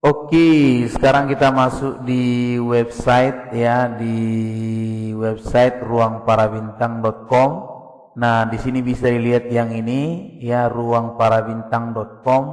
Oke, sekarang kita masuk di website ya, di website ruangparabintang.com. Nah, di sini bisa dilihat yang ini ya, ruangparabintang.com,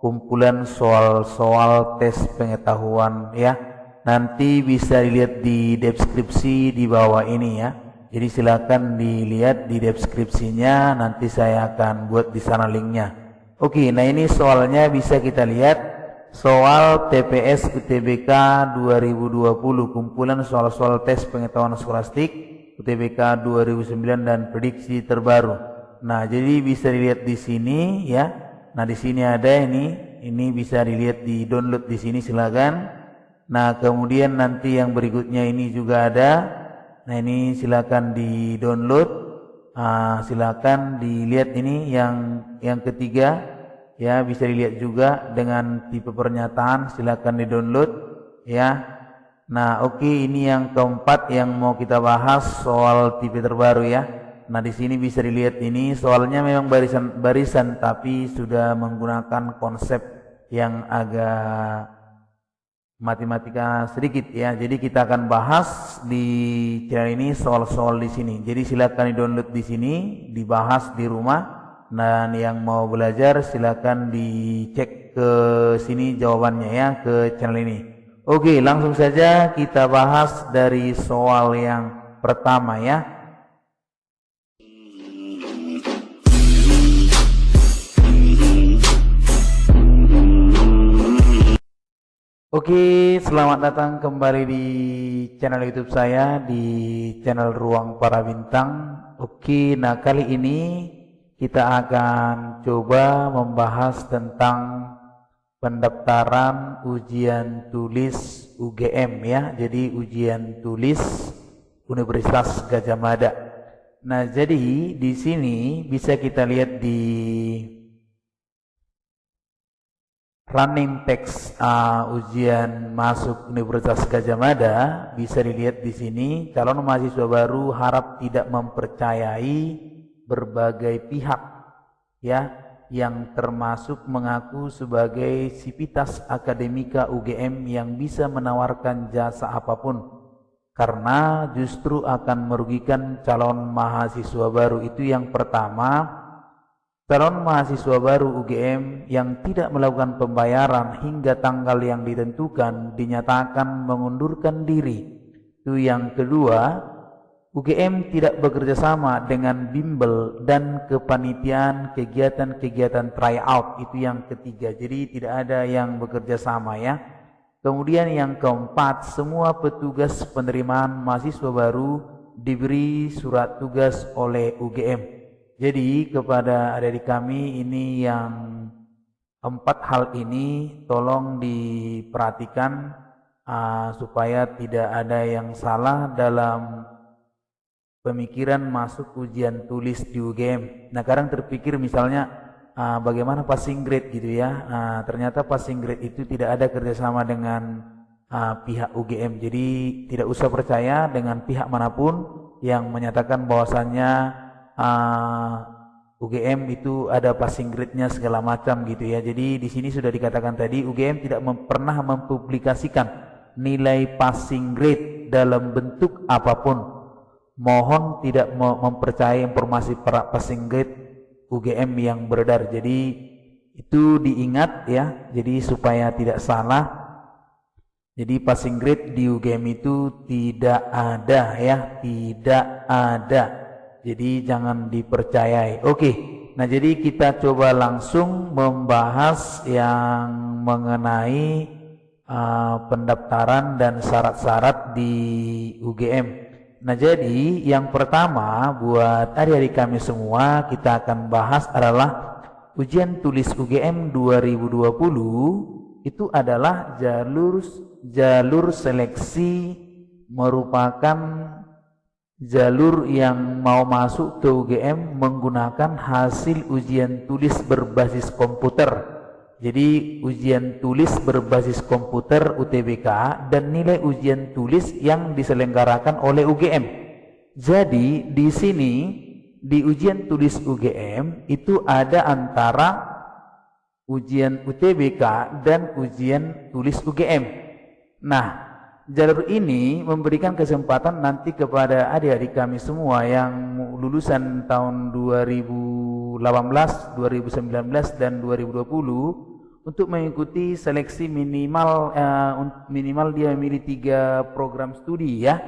kumpulan soal-soal tes pengetahuan ya. Nanti bisa dilihat di deskripsi di bawah ini ya. Jadi silakan dilihat di deskripsinya, nanti saya akan buat di sana linknya. Oke, nah ini soalnya bisa kita lihat. Soal TPS UTBK 2020, kumpulan soal-soal tes pengetahuan skolastik UTBK 2009 dan prediksi terbaru. Nah, jadi bisa dilihat di sini ya. Nah, di sini ada ini bisa dilihat di download di sini silakan. Nah, kemudian nanti yang berikutnya ini juga ada. Nah, ini silakan di download. Silakan dilihat ini yang ketiga. Ya, bisa dilihat juga dengan tipe pernyataan, silakan di-download ya. Nah, oke, ini yang keempat yang mau kita bahas soal tipe terbaru ya. Nah, di sini bisa dilihat ini soalnya memang barisan tapi sudah menggunakan konsep yang agak matematika sedikit ya. Jadi kita akan bahas di channel ini soal-soal di sini. Jadi silakan di-download di sini, dibahas di rumah. Dan yang mau belajar silakan dicek ke sini jawabannya ya, ke channel ini. Oke, langsung saja kita bahas dari soal yang pertama ya. Oke, selamat datang kembali di channel YouTube saya, di channel Ruang Para Bintang. Oke, nah kali ini kita akan coba membahas tentang pendaftaran ujian tulis UGM ya. Jadi ujian tulis Universitas Gadjah Mada. Nah, jadi di sini bisa kita lihat di running text ujian masuk Universitas Gadjah Mada, bisa dilihat di sini calon mahasiswa baru harap tidak mempercayai berbagai pihak ya, yang termasuk mengaku sebagai sivitas akademika UGM yang bisa menawarkan jasa apapun, karena justru akan merugikan calon mahasiswa baru. Itu yang pertama. Calon mahasiswa baru UGM yang tidak melakukan pembayaran hingga tanggal yang ditentukan dinyatakan mengundurkan diri. Itu yang kedua. UGM tidak bekerja sama dengan bimbel dan kepanitiaan kegiatan-kegiatan tryout. Itu yang ketiga. Jadi tidak ada yang bekerja sama ya. Kemudian yang keempat, semua petugas penerimaan mahasiswa baru diberi surat tugas oleh UGM. Jadi kepada adik-adik kami ini yang empat hal ini tolong diperhatikan supaya tidak ada yang salah dalam pemikiran masuk ujian tulis di UGM. Nah, kadang terpikir misalnya bagaimana passing grade gitu ya. Ternyata passing grade itu tidak ada kerjasama dengan pihak UGM. Jadi tidak usah percaya dengan pihak manapun yang menyatakan bahwasannya UGM itu ada passing grade-nya segala macam gitu ya. Jadi di sini sudah dikatakan tadi UGM tidak pernah mempublikasikan nilai passing grade dalam bentuk apapun. Mohon tidak mempercayai informasi passing grade UGM yang beredar. Jadi itu diingat ya. Jadi supaya tidak salah. Jadi passing grade di UGM itu tidak ada ya, tidak ada. Jadi jangan dipercayai. Oke. Nah, jadi kita coba langsung membahas yang mengenai pendaftaran dan syarat-syarat di UGM. Nah, jadi yang pertama buat adik-adik kami semua kita akan bahas adalah ujian tulis UGM 2020 itu adalah jalur seleksi, merupakan jalur yang mau masuk ke UGM menggunakan hasil ujian tulis berbasis komputer. Jadi ujian tulis berbasis komputer UTBK dan nilai ujian tulis yang diselenggarakan oleh UGM. Jadi di sini di ujian tulis UGM itu ada antara ujian UTBK, dan ujian tulis UGM. Nah, jalur ini memberikan kesempatan nanti kepada adik-adik kami semua yang lulusan tahun 2018, 2019, dan 2020 untuk mengikuti seleksi minimal dia memilih 3 program studi ya.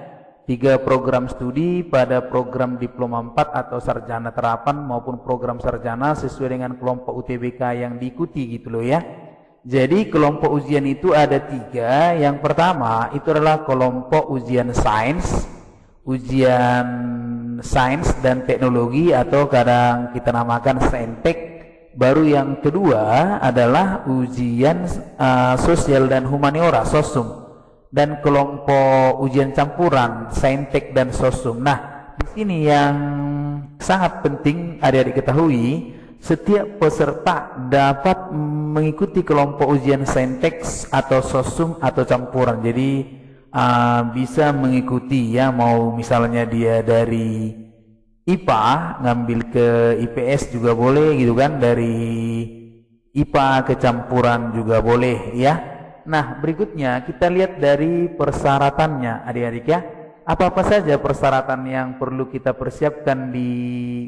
3 program studi pada program diploma 4 atau sarjana terapan maupun program sarjana sesuai dengan kelompok UTBK yang diikuti gitu loh ya. Jadi kelompok ujian itu ada 3. Yang pertama itu adalah kelompok ujian sains dan teknologi atau kadang kita namakan saintek. Baru yang kedua adalah ujian sosial dan humaniora, sosum, dan kelompok ujian campuran, saintek dan sosum. Nah, di sini yang sangat penting adik-adik ketahui, setiap peserta dapat mengikuti kelompok ujian saintek atau sosum atau campuran. Jadi bisa mengikuti ya, mau misalnya dia dari IPA ngambil ke IPS juga boleh gitu kan, dari IPA ke campuran juga boleh ya. Nah, berikutnya kita lihat dari persyaratannya adik-adik ya. Apa-apa saja persyaratan yang perlu kita persiapkan di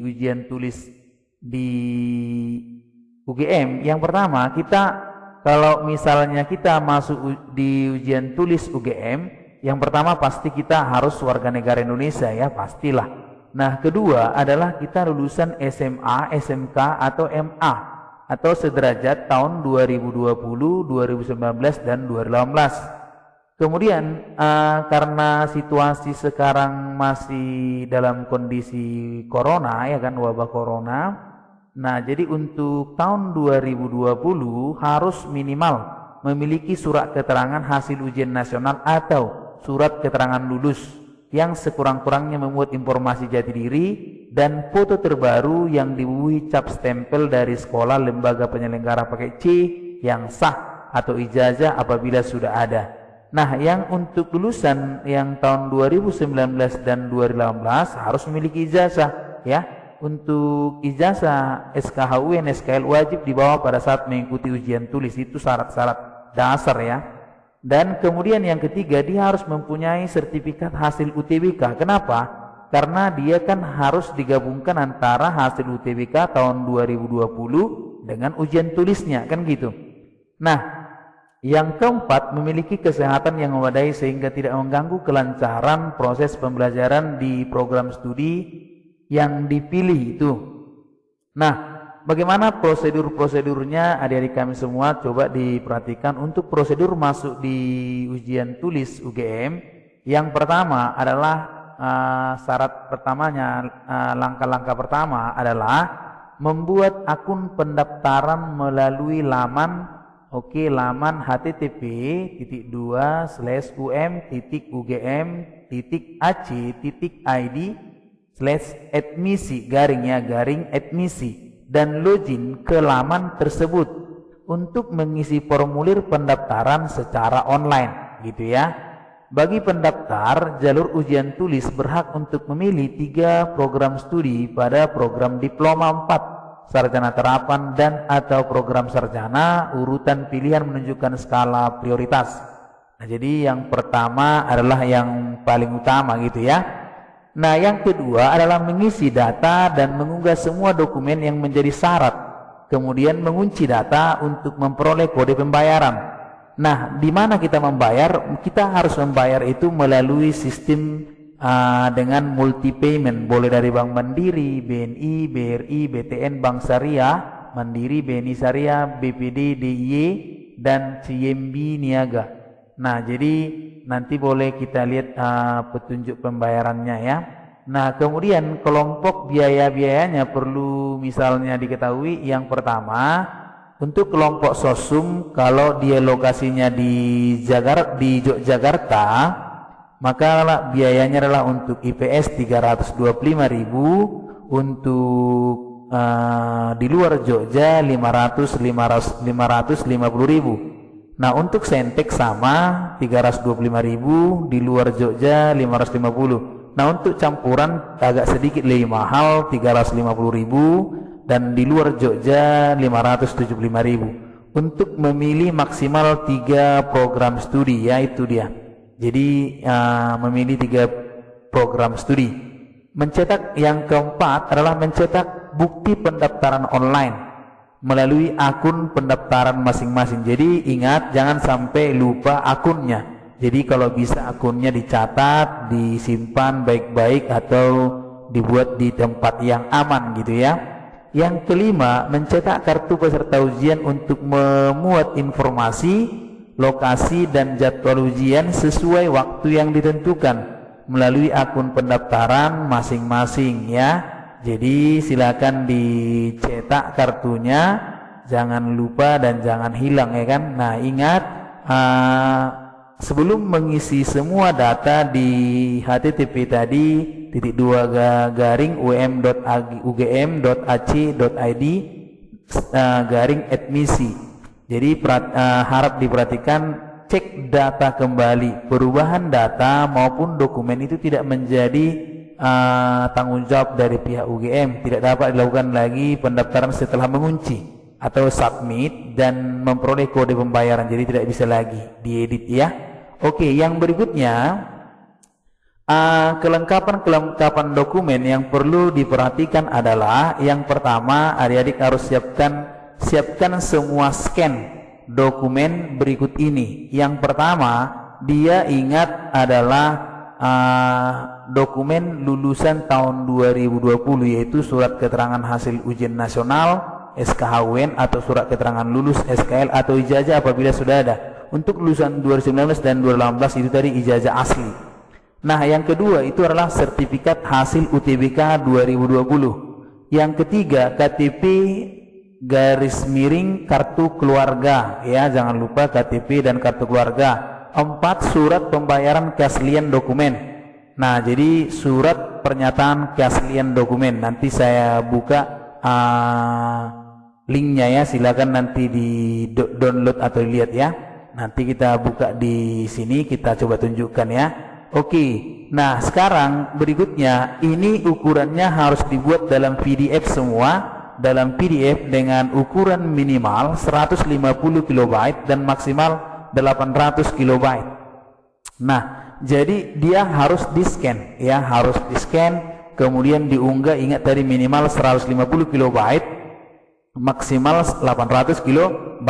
ujian tulis di UGM. Yang pertama, kalau misalnya kita masuk di ujian tulis UGM, yang pertama pasti kita harus warga negara Indonesia ya, pastilah. Nah, kedua adalah kita lulusan SMA, SMK atau MA atau sederajat tahun 2020, 2019 dan 2018. Kemudian karena situasi sekarang masih dalam kondisi corona ya kan, wabah corona. Nah, jadi untuk tahun 2020 harus minimal memiliki surat keterangan hasil ujian nasional atau surat keterangan lulus yang sekurang-kurangnya memuat informasi jati diri dan foto terbaru yang dibubuhi cap stempel dari sekolah lembaga penyelenggara pakai C yang sah atau ijazah apabila sudah ada. Nah, yang untuk lulusan yang tahun 2019 dan 2018 harus memiliki ijazah ya. Untuk ijazah SKHUN, SKL wajib dibawa pada saat mengikuti ujian tulis, itu syarat-syarat dasar ya. Dan kemudian yang ketiga, dia harus mempunyai sertifikat hasil UTBK. Kenapa? Karena dia kan harus digabungkan antara hasil UTBK tahun 2020 dengan ujian tulisnya, kan gitu. Nah, yang keempat, memiliki kesehatan yang memadai sehingga tidak mengganggu kelancaran proses pembelajaran di program studi yang dipilih itu. Nah, bagaimana prosedur-prosedurnya adik-adik kami semua, coba diperhatikan. Untuk prosedur masuk di ujian tulis UGM, yang pertama adalah syarat pertamanya, langkah-langkah pertama adalah membuat akun pendaftaran melalui laman http://um.umc.id/admisi dan login ke laman tersebut untuk mengisi formulir pendaftaran secara online gitu ya. Bagi pendaftar, jalur ujian tulis berhak untuk memilih 3 program studi pada program diploma 4, sarjana terapan dan atau program sarjana. Urutan pilihan menunjukkan skala prioritas. Nah, jadi yang pertama adalah yang paling utama gitu ya. Nah, yang kedua adalah mengisi data dan mengunggah semua dokumen yang menjadi syarat. Kemudian mengunci data untuk memperoleh kode pembayaran. Nah, di mana kita membayar? Kita harus membayar itu melalui sistem dengan multi payment. Boleh dari Bank Mandiri, BNI, BRI, BTN, Bank Syariah, Mandiri, BNI Syariah, BPD, DIY, dan CIMB Niaga. Nah, jadi nanti boleh kita lihat petunjuk pembayarannya ya. Nah, kemudian kelompok biaya-biayanya perlu misalnya diketahui. Yang pertama, untuk kelompok sosum, kalau dia lokasinya di Yogyakarta, maka biayanya adalah untuk IPS 325.000, untuk di luar Jogja 550.000. Nah, untuk Saintek sama 325.000, di luar Jogja 550. Nah, untuk campuran agak sedikit lebih mahal, 350.000, dan di luar Jogja 575.000. untuk memilih maksimal 3 program studi, ya itu dia. Jadi memilih 3 program studi. Mencetak yang keempat adalah mencetak bukti pendaftaran online melalui akun pendaftaran masing-masing. Jadi ingat, jangan sampai lupa akunnya. Jadi kalau bisa akunnya dicatat, disimpan baik-baik atau dibuat di tempat yang aman gitu ya. Yang kelima, mencetak kartu peserta ujian untuk memuat informasi, lokasi dan jadwal ujian sesuai waktu yang ditentukan melalui akun pendaftaran masing-masing ya. Jadi silakan dicetak kartunya, jangan lupa dan jangan hilang ya kan. Nah ingat, sebelum mengisi semua data di http tadi /ugm.ac.id/admisi. Jadi harap diperhatikan, cek data kembali. Perubahan data maupun dokumen itu tidak menjadi tanggung jawab dari pihak UGM. Tidak dapat dilakukan lagi pendaftaran setelah mengunci atau submit dan memperoleh kode pembayaran. Jadi tidak bisa lagi diedit ya. Oke, yang berikutnya kelengkapan dokumen yang perlu diperhatikan adalah yang pertama, adik-adik harus siapkan semua scan dokumen berikut ini. Yang pertama, dia ingat adalah dokumen lulusan tahun 2020, yaitu surat keterangan hasil ujian nasional, SKHUN atau surat keterangan lulus SKL atau ijazah apabila sudah ada. Untuk lulusan 2019 dan 2018 itu tadi ijazah asli. Nah, yang kedua itu adalah sertifikat hasil UTBK 2020. Yang ketiga, KTP garis miring kartu keluarga ya, jangan lupa KTP dan kartu keluarga. 4, surat pembayaran keaslian dokumen. Nah, jadi surat pernyataan keaslian dokumen. Nanti saya buka linknya ya, silakan nanti di download atau lihat ya. Nanti kita buka di sini, kita coba tunjukkan ya. Oke, nah sekarang berikutnya, ini ukurannya harus dibuat dalam PDF semua. Dalam PDF dengan ukuran minimal 150 KB dan maksimal 800 KB. Nah, jadi dia harus di-scan ya, harus di-scan kemudian diunggah. Ingat tadi minimal 150 KB, maksimal 800 KB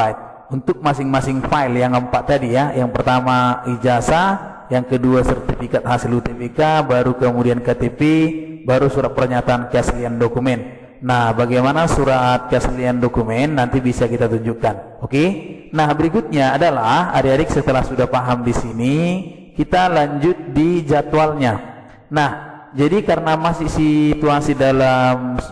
untuk masing-masing file yang 4 tadi ya. Yang pertama ijazah, yang kedua sertifikat hasil UTBK, baru kemudian KTP, baru surat pernyataan keaslian dokumen. Nah, bagaimana surat keaslian dokumen nanti bisa kita tunjukkan. Oke. Nah, berikutnya adalah adik-adik setelah sudah paham di sini, kita lanjut di jadwalnya. Nah, jadi karena masih situasi dalam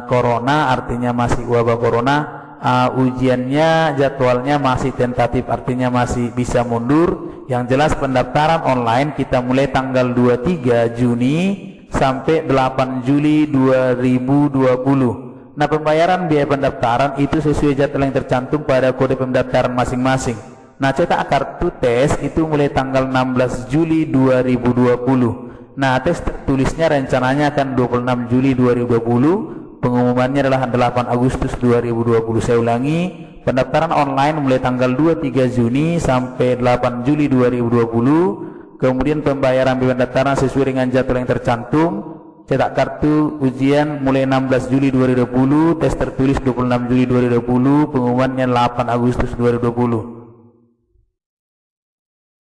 corona, artinya masih wabah corona, ujiannya jadwalnya masih tentatif, artinya masih bisa mundur. Yang jelas pendaftaran online kita mulai tanggal 23 Juni sampai 8 Juli 2020. Nah, pembayaran biaya pendaftaran itu sesuai jadwal yang tercantum pada kode pendaftaran masing-masing. Nah, cetak kartu tes itu mulai tanggal 16 Juli 2020. Nah, tes tertulisnya rencananya akan 26 Juli 2020. Pengumumannya adalah 8 Agustus 2020. Saya ulangi, pendaftaran online mulai tanggal 23 Juni sampai 8 Juli 2020. Kemudian pembayaran biaya pendaftaran sesuai dengan jadwal yang tercantum. Cetak kartu ujian mulai 16 Juli 2020, tes tertulis 26 Juli 2020, pengumumannya 8 Agustus 2020.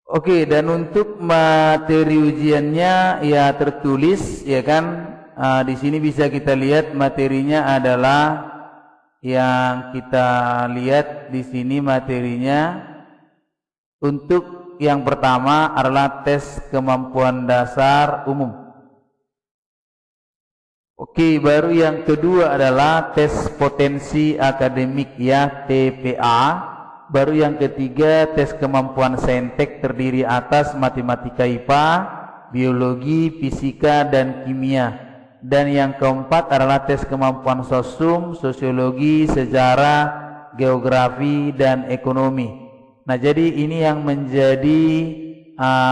Oke, dan untuk materi ujiannya ya tertulis ya kan. Di sini bisa kita lihat materinya adalah yang kita lihat di sini materinya. Untuk yang pertama adalah tes kemampuan dasar umum. Oke, baru yang kedua adalah tes potensi akademik ya, TPA. Baru yang ketiga tes kemampuan saintek terdiri atas matematika IPA, biologi, fisika, dan kimia. Dan yang keempat adalah tes kemampuan sosum, sosiologi, sejarah, geografi, dan ekonomi. Nah, jadi ini yang menjadi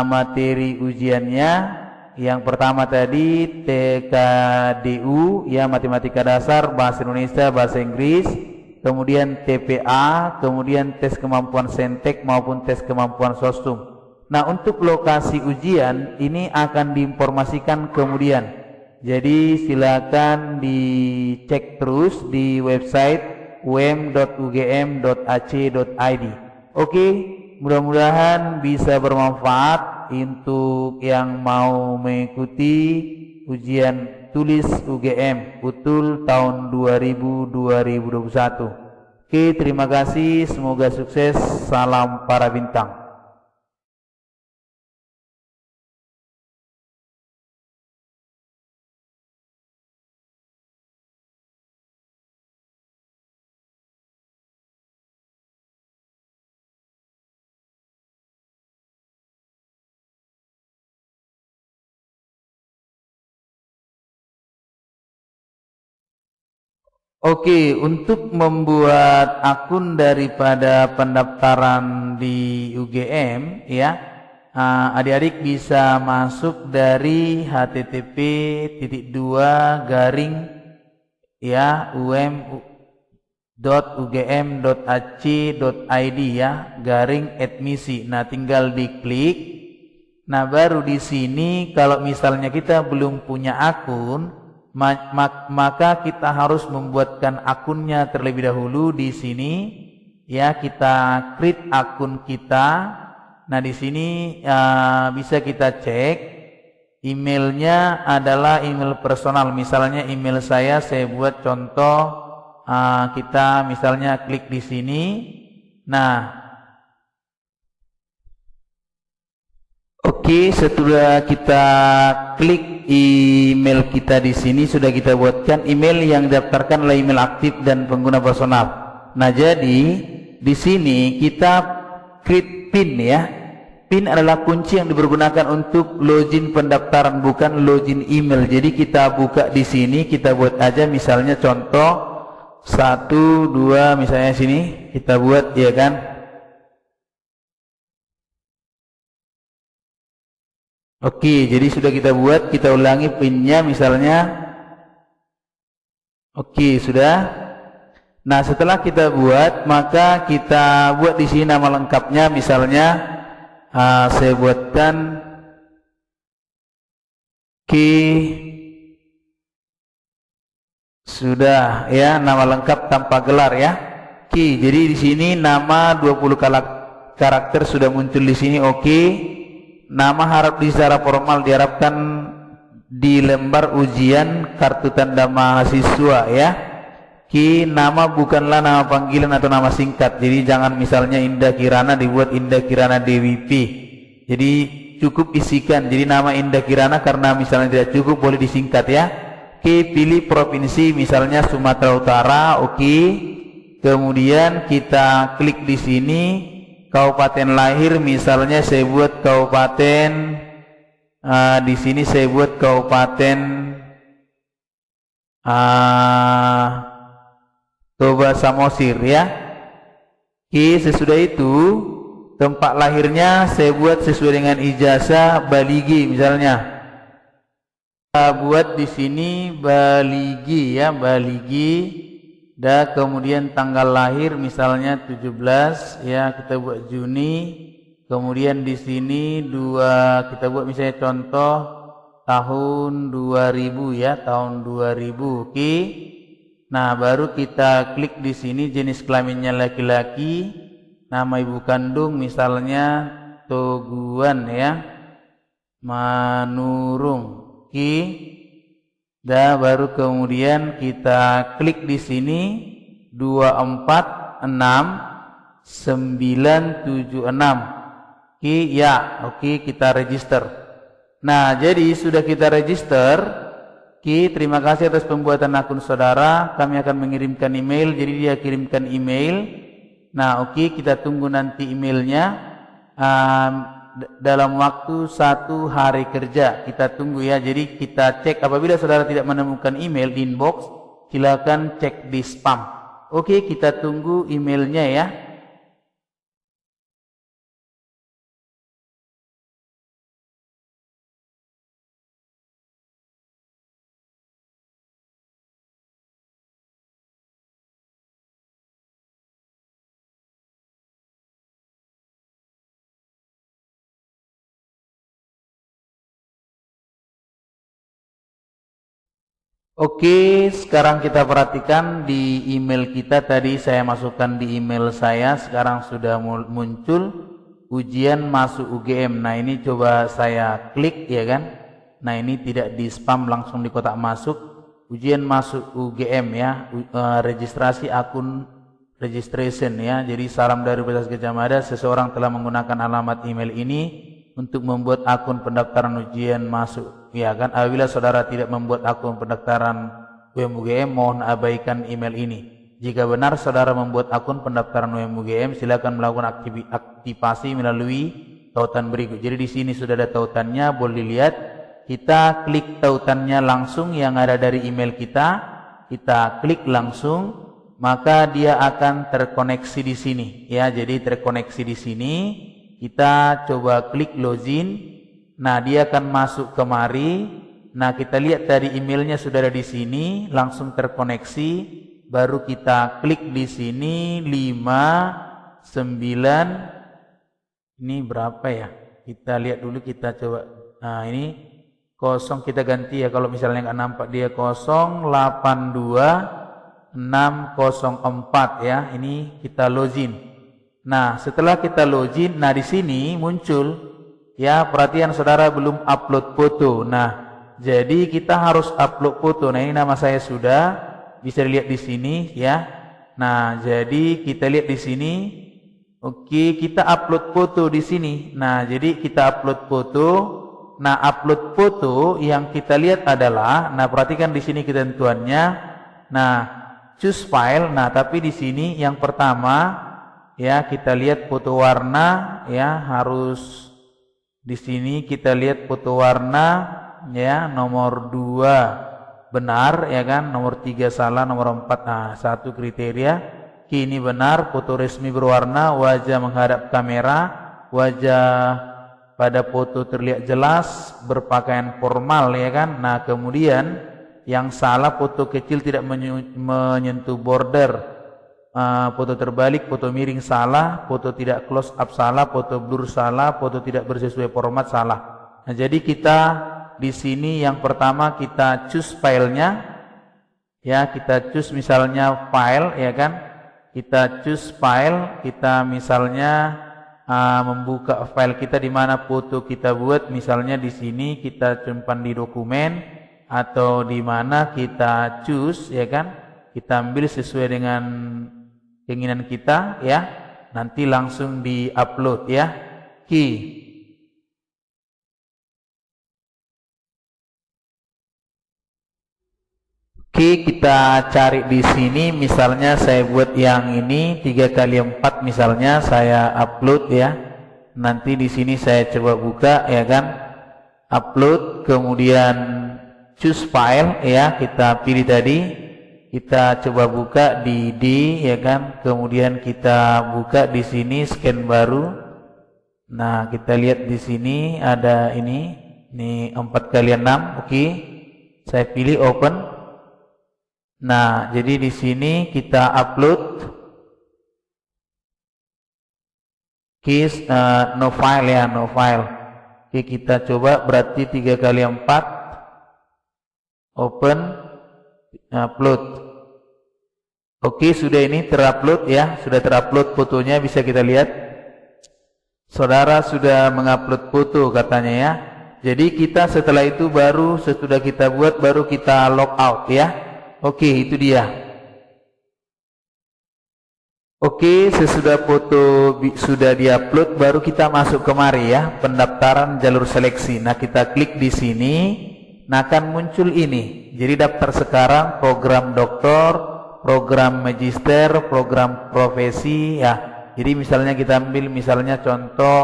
materi ujiannya. Yang pertama tadi TKDU ya, matematika dasar, bahasa Indonesia, bahasa Inggris. kemudian TPA, kemudian tes kemampuan Sentek maupun tes kemampuan Sosum. Nah, untuk lokasi ujian ini akan diinformasikan kemudian. Jadi silakan dicek terus di website um.ugm.ac.id. Oke, mudah-mudahan bisa bermanfaat untuk yang mau mengikuti ujian tulis UGM Utul tahun 2021. Oke, terima kasih, semoga sukses. Salam para bintang. Oke, untuk membuat akun daripada pendaftaran di UGM, ya, adik-adik bisa masuk dari http:// ya um.ugm.ac.id ya /admisi. Nah, tinggal diklik. Nah, baru di sini kalau misalnya kita belum punya akun, maka kita harus membuatkan akunnya terlebih dahulu di sini. Ya, kita create akun kita. Nah, di sini bisa kita cek emailnya adalah email personal. Misalnya email saya buat contoh. Kita misalnya klik di sini. Nah, oke, setelah kita klik email kita di sini, sudah kita buatkan email yang didaftarkan oleh email aktif dan pengguna personal. Nah, jadi di sini kita create PIN ya. PIN adalah kunci yang dipergunakan untuk login pendaftaran, bukan login email. Jadi kita buka di sini, kita buat aja misalnya contoh 1, 2, misalnya sini kita buat ya kan. Oke, jadi sudah kita buat, kita ulangi pinnya misalnya. Oke, sudah. Nah, setelah kita buat, maka kita buat di sini nama lengkapnya, misalnya saya buatkan sudah ya, nama lengkap tanpa gelar ya. Oke, jadi di sini nama 20 karakter sudah muncul di sini. Oke. Nama harap secara formal diharapkan di lembar ujian kartu tanda mahasiswa ya. Nama bukanlah nama panggilan atau nama singkat. Jadi jangan misalnya Indah Kirana dibuat Indah Kirana DWP. Jadi cukup isikan. Jadi nama Indah Kirana karena misalnya tidak cukup boleh disingkat ya. Pilih provinsi misalnya Sumatera Utara. Kemudian kita klik di sini. Kabupaten lahir misalnya saya buat kabupaten di sini saya buat kabupaten Toba Samosir ya. Sesudah itu tempat lahirnya saya buat sesuai dengan ijazah Baligi misalnya. Buat di sini Baligi ya, Baligi. Dan kemudian tanggal lahir misalnya 17 ya, kita buat Juni. Kemudian di sini kita buat misalnya contoh tahun 2000 ya, tahun 2000. Nah, baru kita klik di sini jenis kelaminnya laki-laki, nama ibu kandung misalnya Toguan ya, Manurung. Dan baru kemudian kita klik di sini 2466976. Ya, kita register. Nah, jadi sudah kita register. Terima kasih atas pembuatan akun saudara. Kami akan mengirimkan email. Jadi dia kirimkan email. Nah, kita tunggu nanti emailnya. Dalam waktu 1 hari kerja kita tunggu ya. Jadi kita cek apabila saudara tidak menemukan email di inbox, silakan cek di spam. Kita tunggu emailnya ya. Oke, sekarang kita perhatikan di email kita tadi saya masukkan di email saya, sekarang sudah muncul ujian masuk UGM. Nah, ini coba saya klik ya kan. Nah, ini tidak di spam, langsung di kotak masuk. Ujian masuk UGM ya, registrasi akun registration ya. Jadi salam dari Universitas Gadjah Mada, seseorang telah menggunakan alamat email ini untuk membuat akun pendaftaran ujian masuk. Ya kan, apabila saudara tidak membuat akun pendaftaran UMUGM, mohon abaikan email ini. Jika benar saudara membuat akun pendaftaran UMUGM, silakan melakukan aktivasi melalui tautan berikut. Jadi di sini sudah ada tautannya, boleh dilihat. Kita klik tautannya langsung yang ada dari email kita. Kita klik langsung, maka dia akan terkoneksi di sini. Ya, jadi terkoneksi di sini. Kita coba klik login. Nah, dia akan masuk kemari. Nah, kita lihat tadi emailnya sudah ada di sini, langsung terkoneksi. Baru kita klik di sini 5, 9. Ini berapa ya? Kita lihat dulu, kita coba. Nah, ini 0 kita ganti ya, kalau misalnya nggak nampak dia 082604 ya. Ini kita login. Nah, setelah kita login, nah di sini muncul ya, perhatian saudara belum upload foto. Nah, jadi kita harus upload foto. Nah, ini nama saya sudah bisa dilihat di sini ya. Nah, jadi kita lihat di sini. Oke, kita upload foto di sini. Nah, jadi kita upload foto. Nah, upload foto yang kita lihat adalah, nah perhatikan di sini ketentuannya. Nah, choose file. Nah, tapi di sini yang pertama ya, kita lihat foto warna ya, harus di sini kita lihat foto warna ya, nomor 2 benar ya kan, nomor 3 salah, nomor 4 1 kriteria. Kini benar, foto resmi berwarna, wajah menghadap kamera, wajah pada foto terlihat jelas, berpakaian formal ya kan. Nah, kemudian yang salah, foto kecil tidak menyentuh border. Foto terbalik, foto miring salah, foto tidak close up salah, foto blur salah, foto tidak bersesuai format salah. Nah, jadi kita di sini yang pertama kita choose filenya, ya kita choose misalnya file ya kan, kita choose file, kita misalnya membuka file kita di mana foto kita buat, misalnya di sini kita simpan di dokumen atau di mana kita choose ya kan, kita ambil sesuai dengan keinginan kita ya, nanti langsung di-upload ya. Oke, kita cari di sini, misalnya saya buat yang ini 3x4, misalnya saya upload ya. Nanti di sini saya coba buka ya kan, upload, kemudian choose file ya, kita pilih tadi. Kita coba buka di D ya kan, kemudian kita buka di sini scan baru. Nah, kita lihat di sini ada ini 4x6. Oke. Saya pilih open. Nah, jadi di sini kita upload. Oke, no file ya, no file. Oke, kita coba, berarti 3x4 open, upload. Oke, sudah ini terupload ya, sudah terupload fotonya, bisa kita lihat. Saudara sudah mengupload foto katanya ya. Jadi kita setelah itu baru, sesudah kita buat baru kita log out ya. Oke, itu dia. Oke, sesudah foto sudah diupload baru kita masuk kemari ya, pendaftaran jalur seleksi. Nah, kita klik di sini, nah akan muncul ini. Jadi daftar sekarang, program doktor, program magister, program profesi ya. Jadi misalnya kita ambil misalnya contoh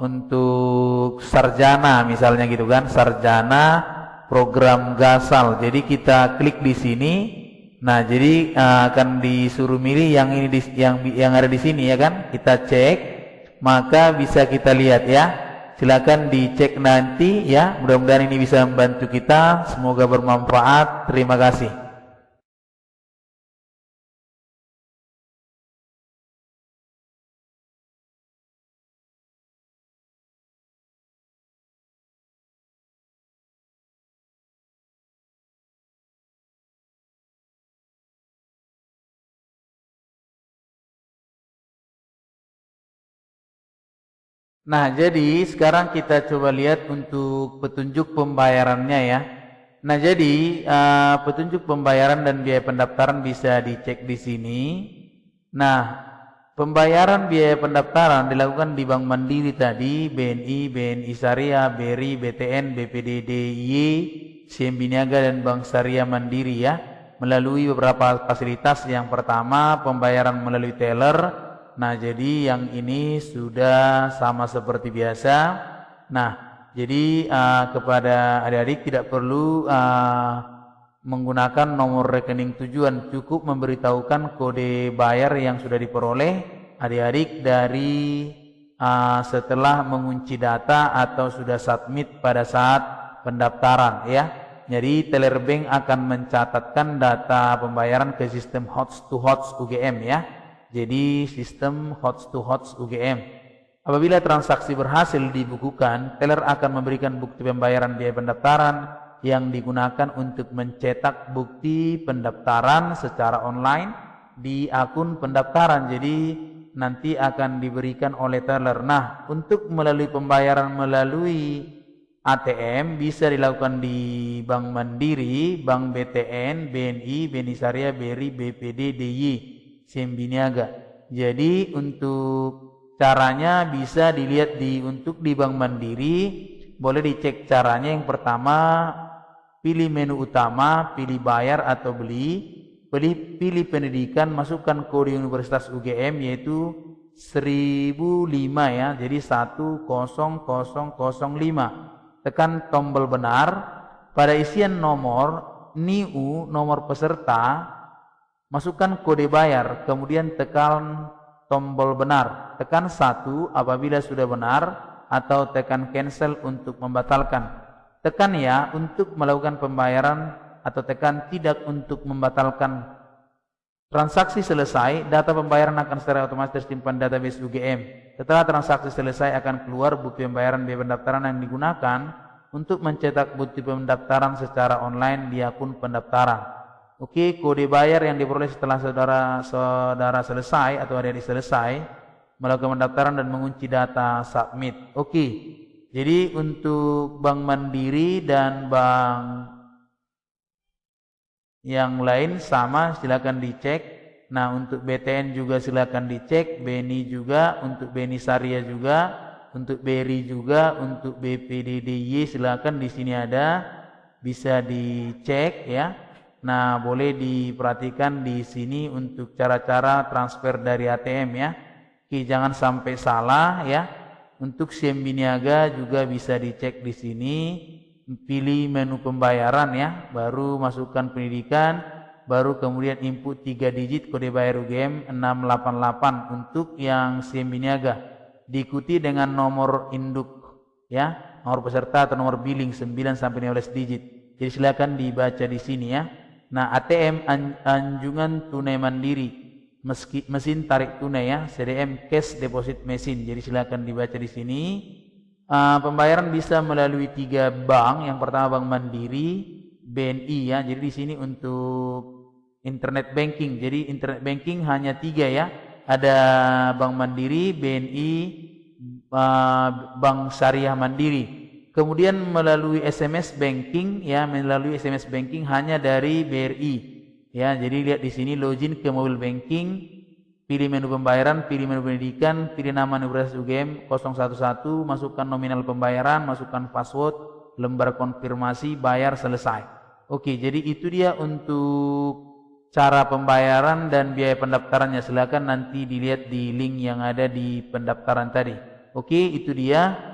untuk sarjana misalnya gitu kan, sarjana program Gasal. Jadi kita klik di sini. Nah, jadi akan disuruh milih yang ini yang ada di sini ya kan. Kita cek, maka bisa kita lihat ya. Silakan dicek nanti ya. Mudah-mudahan ini bisa membantu kita. Semoga bermanfaat. Terima kasih. Nah, jadi sekarang kita coba lihat untuk petunjuk pembayarannya ya. Nah, jadi petunjuk pembayaran dan biaya pendaftaran bisa dicek di sini. Nah, pembayaran biaya pendaftaran dilakukan di Bank Mandiri tadi, BNI, BNI Syariah, BRI, BTN, BPD DIY, CIMB Niaga dan Bank Syariah Mandiri ya. Melalui beberapa fasilitas. Yang pertama, pembayaran melalui teller. Nah, jadi yang ini sudah sama seperti biasa. Nah, jadi kepada adik-adik tidak perlu menggunakan nomor rekening tujuan, cukup memberitahukan kode bayar yang sudah diperoleh adik-adik dari setelah mengunci data atau sudah submit pada saat pendaftaran ya. Jadi teller bank akan mencatatkan data pembayaran ke sistem HOTS to HOTS UGM ya. Jadi sistem HOTS to HOTS UGM. Apabila transaksi berhasil dibukukan, teller akan memberikan bukti pembayaran biaya pendaftaran yang digunakan untuk mencetak bukti pendaftaran secara online di akun pendaftaran. Jadi nanti akan diberikan oleh teller. Nah, untuk melalui pembayaran melalui ATM bisa dilakukan di Bank Mandiri, Bank BTN, BNI, BNI Syariah, BRI, BPD, DIY, CIMB Niaga. Jadi untuk caranya bisa dilihat untuk di Bank Mandiri, boleh dicek caranya. Yang pertama, pilih menu utama, pilih bayar atau beli, pilih pendidikan, masukkan kode Universitas UGM yaitu 1005 ya. Jadi 10005. Tekan tombol benar. Pada isian nomor NIU, nomor peserta, masukkan kode bayar, kemudian tekan tombol benar. Tekan 1 apabila sudah benar atau tekan cancel untuk membatalkan. Tekan ya untuk melakukan pembayaran atau tekan tidak untuk membatalkan. Transaksi selesai, data pembayaran akan secara otomatis tersimpan database UGM. Setelah transaksi selesai akan keluar bukti pembayaran biaya pendaftaran yang digunakan untuk mencetak bukti pendaftaran secara online di akun pendaftaran. Oke, kode bayar yang diperoleh setelah saudara selesai atau adik-adik selesai melakukan pendaftaran dan mengunci data submit. Oke, jadi untuk Bank Mandiri dan bank yang lain sama, silakan dicek. Nah, untuk BTN juga silakan dicek, BNI juga, untuk BNI Syariah juga, untuk BRI juga, untuk BPDDY silakan di sini ada, bisa dicek ya. Nah, boleh diperhatikan di sini untuk cara-cara transfer dari ATM ya. Oke, jangan sampai salah ya. Untuk CIMB Niaga juga bisa dicek di sini. Pilih menu pembayaran ya, baru masukkan pendidikan, baru kemudian input 3 digit kode bayar UGM 688 untuk yang CIMB Niaga. Diikuti dengan nomor induk ya, nomor peserta atau nomor billing 9 sampai 15 digit. Jadi silakan dibaca di sini ya. Nah, ATM Anjungan Tunai Mandiri, mesin tarik tunai ya, CDM Cash Deposit Machine. Jadi silakan dibaca di sini. Pembayaran bisa melalui 3 bank. Yang pertama Bank Mandiri, BNI ya. Jadi di sini untuk internet banking. Jadi internet banking hanya 3 ya. Ada Bank Mandiri, BNI, Bank Syariah Mandiri. Kemudian melalui SMS banking ya, melalui SMS banking hanya dari BRI. Ya, jadi lihat di sini login ke mobile banking. Pilih menu pembayaran, pilih menu pendidikan, pilih nama Universitas UGM 011, masukkan nominal pembayaran, masukkan password, lembar konfirmasi, bayar, selesai. Oke, jadi itu dia untuk cara pembayaran dan biaya pendaftarannya. Silakan nanti dilihat di link yang ada di pendaftaran tadi. Oke, itu dia.